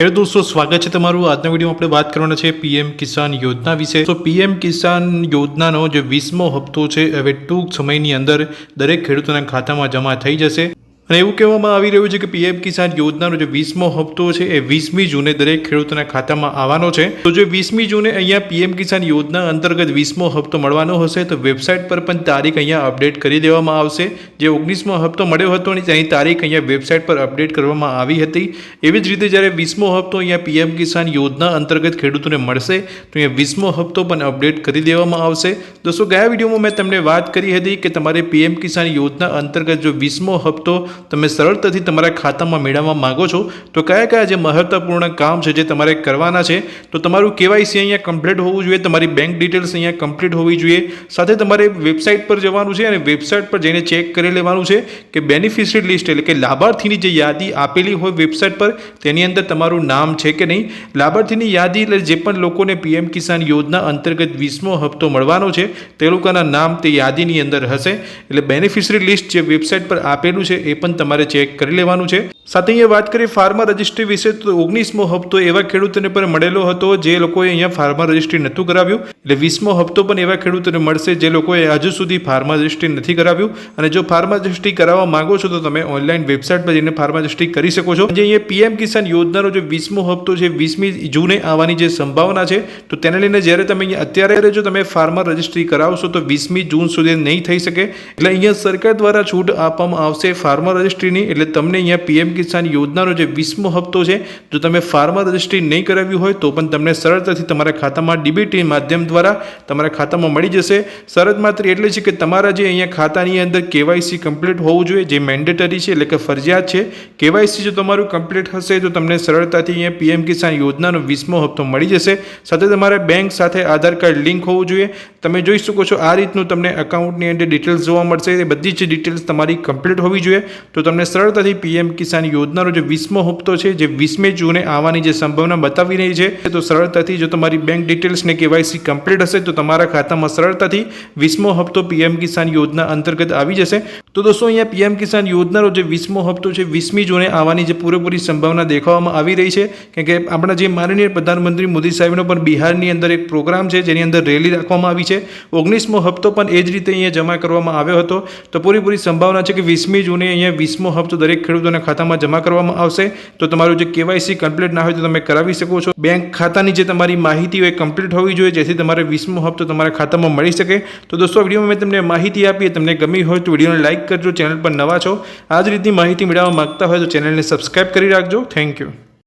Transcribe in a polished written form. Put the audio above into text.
Hello दोस्तों, स्वागत है तमारू। આજના વિડીયોમાં આપણે વાત કરવાના છે પીએમ કિસાન યોજના વિશે। તો પીએમ કિસાન યોજનાનો જે 20મો હપ્તો છે હવે ટૂંક સમયની અંદર દરેક ખેડૂતોના ખાતામાં જમા થઈ જશે અને એવું કહેવામાં આવી રહ્યું છે કે પીએમ કિસાન યોજનાનો જે 20મો હપ્તો છે એ 20મી જૂને દરેક ખેડૂતોના ખાતામાં આવવાનો છે। તો જે 20મી જૂને અહીંયા પીએમ કિસાન યોજના અંતર્ગત 20મો હપ્તો મળવાનો હશે તો વેબસાઇટ પર પણ તારીખ અહીંયા અપડેટ કરી દેવામાં આવશે। જે 19મો હપ્તો મળ્યો હતો અને તેની તારીખ અહીંયા વેબસાઇટ પર અપડેટ કરવામાં આવી હતી। એવી જ રીતે જ્યારે 20મો હપ્તો અહીંયા પીએમ કિસાન યોજના અંતર્ગત ખેડૂતોને મળશે તો અહીંયા 20મો હપ્તો પણ અપડેટ કરી દેવામાં આવશે। દોસ્તો, ગયા વિડીયોમાં મેં તમને વાત કરી હતી કે તમારે પીએમ કિસાન યોજના અંતર્ગત જો 20મો હપ્તો તમે સરળતાથી તમારા ખાતામાં મેળવવા માંગો છો તો કયા કયા જે મહત્વપૂર્ણ કામ છે જે તમારે કરવાના છે। તો તમારું કેવાયસી અહીંયા કમ્પ્લીટ હોવું જોઈએ, તમારી બેંક ડિટેલ્સ અહીંયા કમ્પ્લીટ હોવી જોઈએ, સાથે તમારે વેબસાઇટ પર જવાનું છે અને વેબસાઇટ પર જઈને ચેક કરી લેવાનું છે કે બેનિફિશરી લિસ્ટ એટલે કે લાભાર્થીની જે યાદી આપેલી હોય વેબસાઇટ પર તેની અંદર તમારું નામ છે કે નહીં। લાભાર્થીની યાદી એટલે જે પણ લોકોને પીએમ કિસાન યોજના અંતર્ગત 20મો હપ્તો મળવાનો છે તે લોકોના નામ તે યાદીની અંદર હશે। એટલે બેનિફિશરી લિસ્ટ જે વેબસાઇટ પર આપેલું છે એ પણ તમારે ચેક કરી લેવાનું છે। સાથે અહીંયા વાત કરીએ ફાર્મર રજિસ્ટ્રી વિશે તો 19મો હપ્તો એવા ખેડૂતોને પણ મળેલો હતો જે લોકોએ અહીંયા ફાર્મર રજિસ્ટ્રી નહોતું કરાવ્યું। એટલે 20મો હપ્તો પણ એવા ખેડૂતોને મળશે જે લોકોએ હજુ સુધી ફાર્મર રજિસ્ટ્રી નથી કરાવ્યું। અને જો ફાર્મર રજિસ્ટ્રી કરાવવા માંગો છો તો તમે ઓનલાઈન વેબસાઇટ પર જઈને ફાર્મર રજિસ્ટ્રી કરી શકો છો। જે અહીંયા પીએમ કિસાન યોજનાનો જે 20મો હપ્તો છે 20મી જૂને આવવાની જે સંભાવના છે તો તેને લઈને જ્યારે તમે અહીંયા અત્યારે જો તમે ફાર્મર રજિસ્ટ્રી કરાવશો તો 20મી જૂન સુધી નહીં થઈ શકે। એટલે અહીંયા સરકાર દ્વારા છૂટ આપવામાં આવશે ફાર્મર રજિસ્ટ્રીની। એટલે તમને અહીંયા પીએમ કિસાન યોજનાનો જે 20મો હપ્તો છે જો તમે ફાર્મર રજિસ્ટ્રી નહીં કરાવ્યું હોય તો પણ તમને સરળતાથી તમારા ખાતામાં ડીબીટી માધ્યમ દ્વારા તમારા ખાતામાં મળી જશે। શરત માત્ર એટલે છે કે તમારા જે અહીંયા ખાતાની અંદર કેવાયસી કમ્પ્લીટ હોવું જોઈએ, જે મેન્ડેટરી છે એટલે કે ફરજિયાત છે। કેવાયસી જો તમારું કમ્પ્લીટ હશે તો તમને સરળતાથી અહીંયા પીએમ કિસાન યોજનાનો 20મો હપ્તો મળી જશે। સાથે તમારે બેંક સાથે આધાર કાર્ડ લિંક હોવું જોઈએ। તમે જોઈ શકો છો આ રીતનું તમને એકાઉન્ટની અંદર ડિટેલ્સ જોવા મળશે। એ બધી જ ડિટેલ્સ તમારી કમ્પ્લીટ હોવી જોઈએ તો તમને સરળતાથી પીએમ કિસાન યોજનાનો જે 20મો હપ્તો છે જે 20મી જૂને આવવાની જે સંભાવના બતાવી રહી છે તો સરળતાથી જો તમારી બેંક ડિટેલ્સ ને કેવાયસી કમ્પ્લીટ હશે તો તમારા ખાતામાં સરળતાથી 20મો હપ્તો પીએમ કિસાન યોજના અંતર્ગત આવી જશે। તો દોસ્તો, અહીંયા પીએમ કિસાન યોજનાનો જે 20મો હપ્તો છે 20મી જૂને આવવાની જે પૂરેપૂરી સંભાવના દેખાવામાં આવી રહી છે। કેમ કે આપણા જે માનનીય પ્રધાનમંત્રી મોદી સાહેબનો પણ બિહારની અંદર એક પ્રોગ્રામ છે જેની અંદર રેલી રાખવામાં આવી છે। 19મો હપ્તો પણ એ જ રીતે અહીંયા જમા કરવામાં આવ્યો હતો તો પૂરેપૂરી સંભાવના છે કે 20મી જૂને અહીંયા 20મો હપ્તો દરેક ખેડૂતોના ખાતામાં જમા કરવામાં આવશે। તો તમારું જે કેવાયસી કમ્પ્લીટ ના હોય તો તમે કરાવી શકો છો। બેંક ખાતાની જે તમારી માહિતી હોય કમ્પ્લીટ હોવી જોઈએ જેથી તમારે 20મો હપ્તો તમારા ખાતામાં મળી શકે। તો દોસ્તો, વિડીયોમાં મેં તમને માહિતી આપી, તમને ગમી હોય તો વિડીયોને લાઇક કરજો। ચેનલ પર નવા છો, આ જ રીતની માહિતી મેળવવા માંગતા હોય તો ચેનલને સબસ્ક્રાઇબ કરી રાખજો। Thank you.